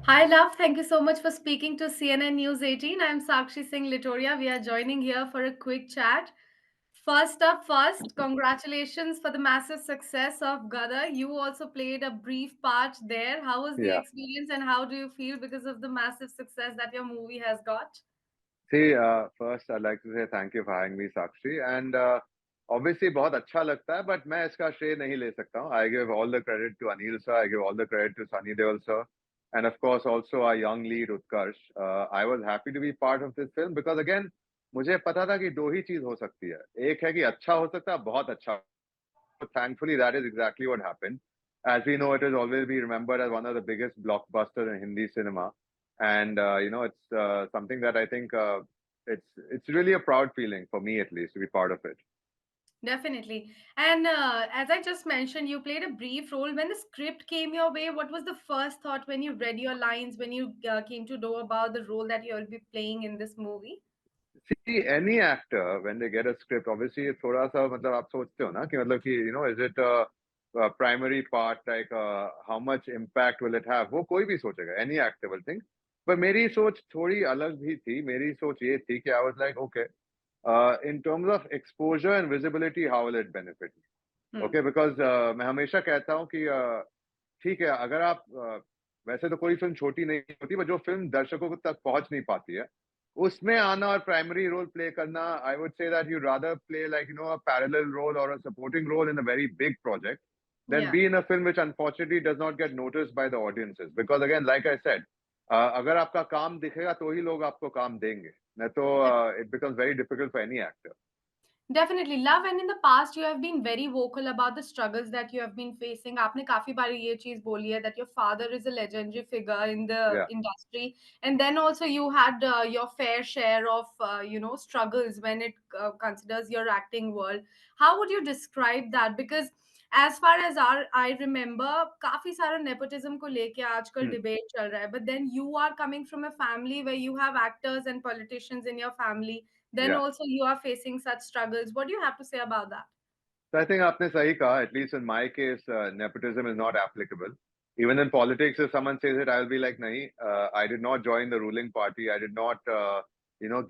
Hi, love. Thank you so much for speaking to CNN News 18. I'm Sakshi Singh Litoria. We are joining here for a quick chat. First up, first, congratulations for the massive success of Gada. You also played a brief part there. How was the Yeah. experience and how do you feel because of the massive success that your movie has got? See, first I'd like to say thank you for having me, Sakshi. And obviously बहुत अच्छा लगता है, but मैं इसका श्रेय नहीं ले सकता हूँ. I give all the credit to Anil sir. I give all the credit to Sunny Deol sir. And of course also our young lead Utkarsh. I was happy to be part of this film because again मुझे पता था कि दो ही चीज हो सकती है. एक है कि अच्छा हो सकता है, बहुत अच्छा. Thankfully, that is exactly what happened. As we know, it will always be remembered as one of the biggest blockbusters in Hindi cinema, and it's something that I think it's really a proud feeling for me, at least, to be part of it. Definitely. And as I just mentioned, you played a brief role. When the script came your way, what was the first thought when you read your lines, when you came to know about the role that you'll be playing in this movie? See, any actor when they get a script, obviously थोड़ा सा मतलब आप सोचते हो ना कि मतलब कि is it a primary part, like how much impact will it have? वो कोई भी सोचेगा, any actor will think. पर मेरी सोच थोड़ी अलग भी थी. मेरी सोच ये थी कि I was like, okay, in terms of exposure and visibility, how will it benefit me? Hmm. Okay, because मैं हमेशा कहता हूँ कि ठीक है, अगर आप वैसे तो कोई फिल्म छोटी नहीं होती, पर जो फिल्म दर्शकों तक पहुंच नहीं पाती है, उसमें आना और प्राइमरी रोल प्ले करना, I would say that you rather play like a parallel role और a supporting role in a very big project then Yeah. Be in a film which unfortunately does not get noticed by the audiences because again like I said अगर आपका काम दिखेगा तो ही लोग आपको काम देंगे, नहीं तो it becomes very difficult for any actor. Definitely, love. And in the past, you have been very vocal about the struggles that you have been facing. आपने काफी बारी ये चीज बोली है that your father is a legendary figure in the Yeah. industry, and then also you had your fair share of struggles when it considers your acting world. How would you describe that? Because as far as our I remember, काफी सारा nepotism को लेके आजकल Hmm. debate चल रहा है. But then you are coming from a family where you have actors and politicians in your family, then Yeah. also you are facing such struggles. What do you have to say about that? So I think आपने सही कहा. At least in my case, nepotism is not applicable. Even in politics, if someone says it, I'll be like, nahi, I did not join the ruling party. I did not,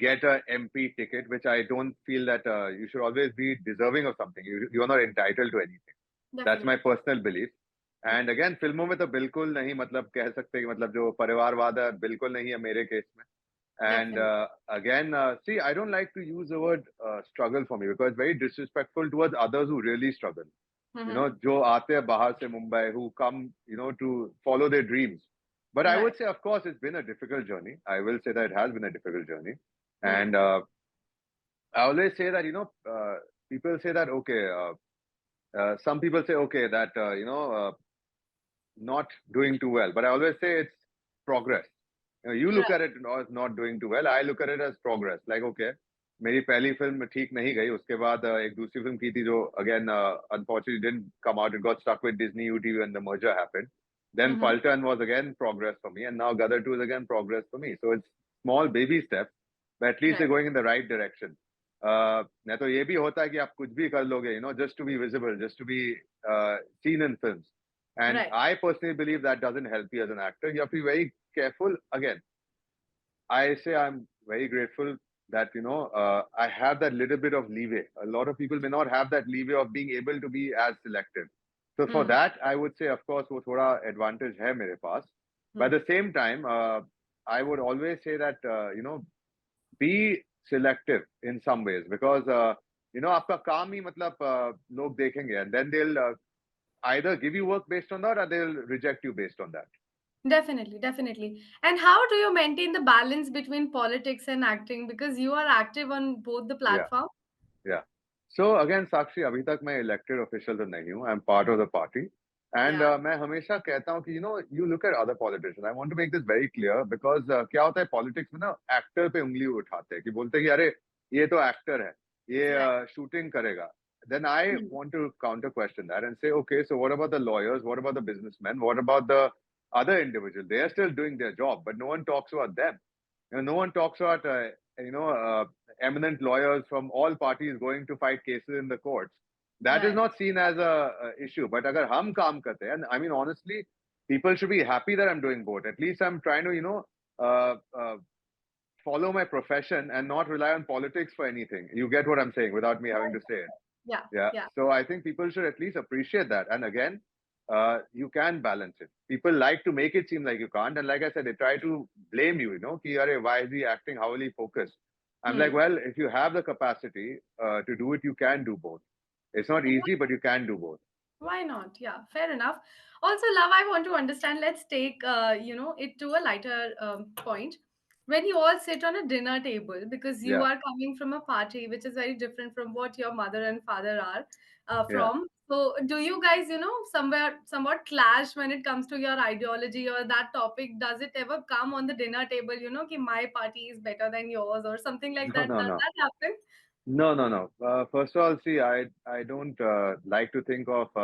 get a MP ticket, which I don't feel that you should always be deserving of something. You are not entitled to anything. That's my Definitely. personal belief. Hmm. And again, फिल्मों में तो बिल्कुल नहीं, मतलब कह सकते कि मतलब जो परिवारवाद है बिल्कुल नहीं है मेरे केस में. And Definitely. again, see, I don't like to use the word struggle for me because it's very disrespectful towards others who really struggle. Hmm. जो आते हैं बाहर से Mumbai, who come, to follow their dreams. But I Right. would say, of course, it's been a difficult journey. I will say that it has been a difficult journey. Hmm. And I always say that, people say that, okay, some people say, okay, that, not doing too well. But I always say it's progress. You look Right. at it as not doing too well. I look at it as progress. Like, okay, मेरी पहली film ठीक नहीं गई, उसके बाद एक दूसरी film की थी जो again unfortunately didn't come out. It got stuck with Disney UTV when the merger happened. Then Hmm. Paltan was again progress for me, and now Gadar 2 is again progress for me. So it's small baby steps, but at least Right. they're going in the right direction. नहीं तो ये भी होता है कि आप कुछ भी कर लोगे, just to be visible, just to be seen in films. And Right. I personally believe that doesn't help you as an actor. You have to be very careful. Again, I say I'm very grateful that I have that little bit of leeway. A lot of people may not have that leeway of being able to be as selective. So for Hmm. that, I would say, of course, वो थोड़ा advantage है मेरे पास. But Hmm. at the same time, I would always say that be selective in some ways because आपका काम ही मतलब लोग देखेंगे and then they'll either give you work based on that or they'll reject you based on that. Definitely, definitely. And how do you maintain the balance between politics and acting? Because you are active on both the Yeah, platform. yeah. So again, Sakshi, अभी तक मैं elected official तो नहीं हूँ. I'm part of the party. And Yeah. मैं हमेशा कहता हूँ कि you look at other politicians. I want to make this very clear because क्या होता है politics में ना actor पे उंगली उठाते हैं कि बोलते हैं कि अरे ये तो actor है, Right. ये shooting करेगा. Then I Hmm. want to counter question that and say, okay, so what about the lawyers? What about the businessmen? What about the other individuals? They are still doing their job, but no one talks about them. No one talks about eminent lawyers from all parties going to fight cases in the courts. That is Right. not seen as a issue. But अगर हम काम करते हैं, and I mean honestly, people should be happy that I'm doing both. At least I'm trying to, uh, uh, follow my profession and not rely on politics for anything. You get what I'm saying without me having to say it. Yeah, Yeah. yeah. So I think people should at least appreciate that. And again, you can balance it. People like to make it seem like you can't. And like I said, they try to blame you, ki, "Arey, why is he acting? How will he focus?" I'm like, Hmm. well, if you have the capacity to do it, you can do both. It's not easy, but you can do both. Why not? Yeah, fair enough. Also, love, I want to understand. Let's take, it to a lighter point. When you all sit on a dinner table, because you Yeah. are coming from a party which is very different from what your mother and father are Yeah. from. So, do you guys, somewhat clash when it comes to your ideology or that topic? Does it ever come on the dinner table? Ki my party is better than yours or something like No, that? no, Does no. that happen? No, no, no. First of all, see, I don't like to think of.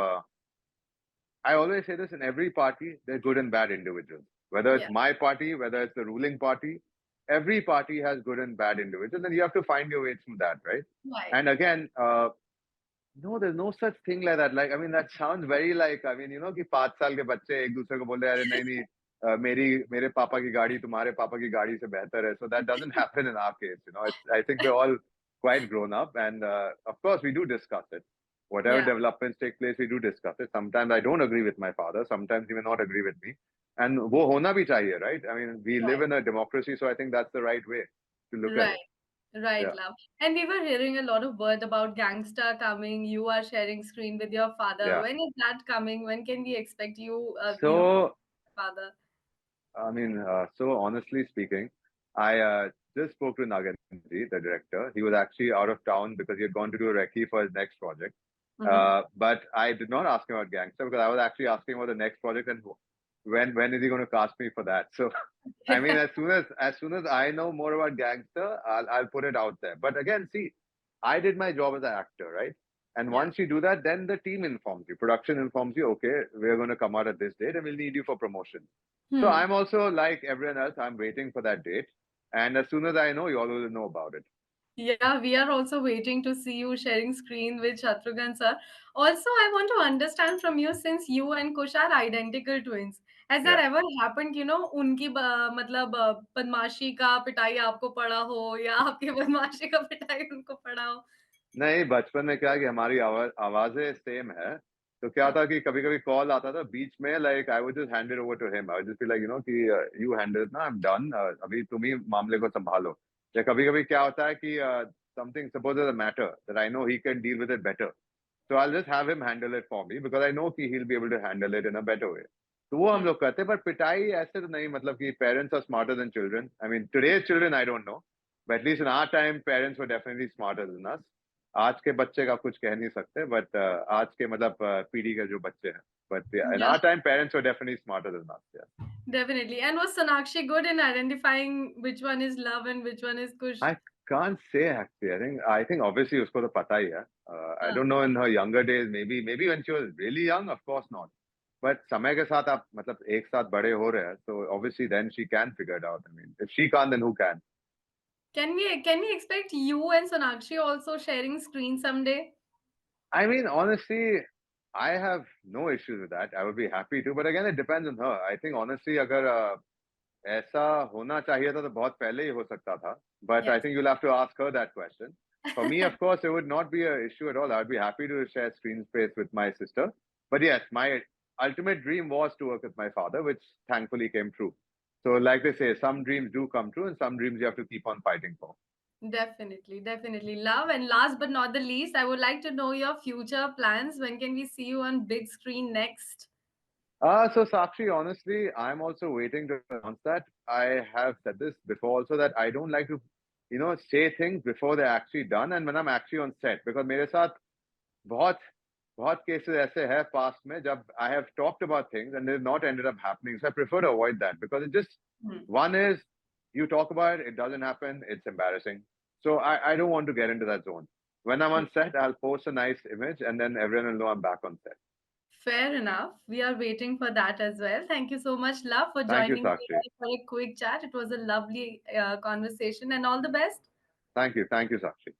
I always say this in every party, they're good and bad individuals. Whether it's Yeah, my party, whether it's the ruling party, every party has good and bad individuals, and you have to find your way through that, right? right. And again, no, there's no such thing like that. Like, I mean, that sounds very like, I mean, कि 5 साल के बच्चे एक दूसरे को बोले, अरे नहीं नहीं, मेरे पापा की गाड़ी तुम्हारे पापा की गाड़ी से बेहतर है. So that doesn't happen in our case. I think we're all quite grown up, and of course we do discuss it. Whatever Yeah, developments take place, we do discuss it. Sometimes I don't agree with my father. Sometimes he may not agree with me, and वो होना भी चाहिए, right? I mean, we live right. in a democracy, so I think that's the right way to look at Right. it. Right, Yeah, love. And we were hearing a lot of word about Gangster coming. You are sharing screen with your father. yeah. When is that coming? When can we expect you, So father? I mean, so honestly speaking, I just spoke to Naganji, the director. He was actually out of town because he had gone to do a recce for his next project. Mm-hmm. But I did not ask him about Gangster because I was actually asking about the next project and when is he going to cast me for that. So, I mean, as soon as I know more about Gangster, I'll put it out there. But again, see, I did my job as an actor, right? And Yeah. once you do that, then the team informs you, production informs you, okay, we're going to come out at this date and we'll need you for promotion. So Hmm. I'm also like everyone else. I'm waiting for that date, and as soon as I know, you all will know about it. Yeah, we are also waiting to see you sharing screen with Shatrughan sir. Also, I want to understand from you, since you and Kush are identical twins. Has that Yeah. ever happened, उनकी मतलब बदमाशी का पिटाई आपको पड़ा हो या आपकी बदमाशी का पिटाई उनको पड़ा हो? नहीं, बचपन में क्या है कि हमारी आवाज़ें सेम है, तो क्या हाँ, था कि कभी-कभी कॉल आता था बीच में like I would just hand it over to him. I would just be like कि यू हैंडल इट ना, आई एम डन, अभी तुम ही मामले को सँभालो. या कभी-कभी क्या होता है कि something suppose there a matter that I know he can deal with it better. So I'll just have him handle it for me because I know कि he'll be able to handle it in a better way. तो वो हम hmm. लोग करते हैं पर पिटाई ऐसे तो नहीं मतलब कि parents are smarter than children. I mean today's children I don't know, but at least in our time parents were definitely smarter than us. आज के बच्चे का कुछ कह नहीं सकते but आज के मतलब पीढ़ी के जो बच्चे हैं. But yeah, in Yeah, our time parents were definitely smarter than us. Yeah. definitely. And was Sonakshi good in identifying which one is love and which one is Kush? I can't say actually. I think obviously उसको तो पता ही है. I हाँ. don't know in her younger days maybe when she was really young of course not. But समय के साथ आप मतलब एक साथ बड़े हो रहे हैं so obviously then she can figure it out. I mean if she can't then who can? Can we expect you and Sonakshi also sharing screen someday? I mean honestly I have no issues with that. I would be happy to but again it depends on her. I think honestly अगर ऐसा होना चाहिए था तो बहुत पहले ही हो सकता था. But I Yes. think you'll have to ask her that question. For me, of course, it would not be an issue at all. I'd be happy to share screen space with my sister. But yes, my ultimate dream was to work with my father, which thankfully came true. So, like they say, some dreams do come true, and some dreams you have to keep on fighting for. Definitely, definitely. Love. And last but not the least, I would like to know your future plans. When can we see you on big screen next? So Sakshi, honestly, I'm also waiting to announce that. I have said this before also that I don't like to, say things before they're actually done and when I'm actually on set because मेरे साथ बहुत बहुत cases ऐसे हैं past में जब I have talked about things and they've not ended up happening. So I prefer to avoid that because it just Hmm. one is you talk about it, it doesn't happen, it's embarrassing. So I don't want to get into that zone. When I'm on set, I'll post a nice image and then everyone will know I'm back on set. Fair enough. We are waiting for that as well. Thank you so much, Love, for Thank you, joining me Sakshi. for a quick chat. It was a lovely conversation and all the best. Thank you, Sakshi.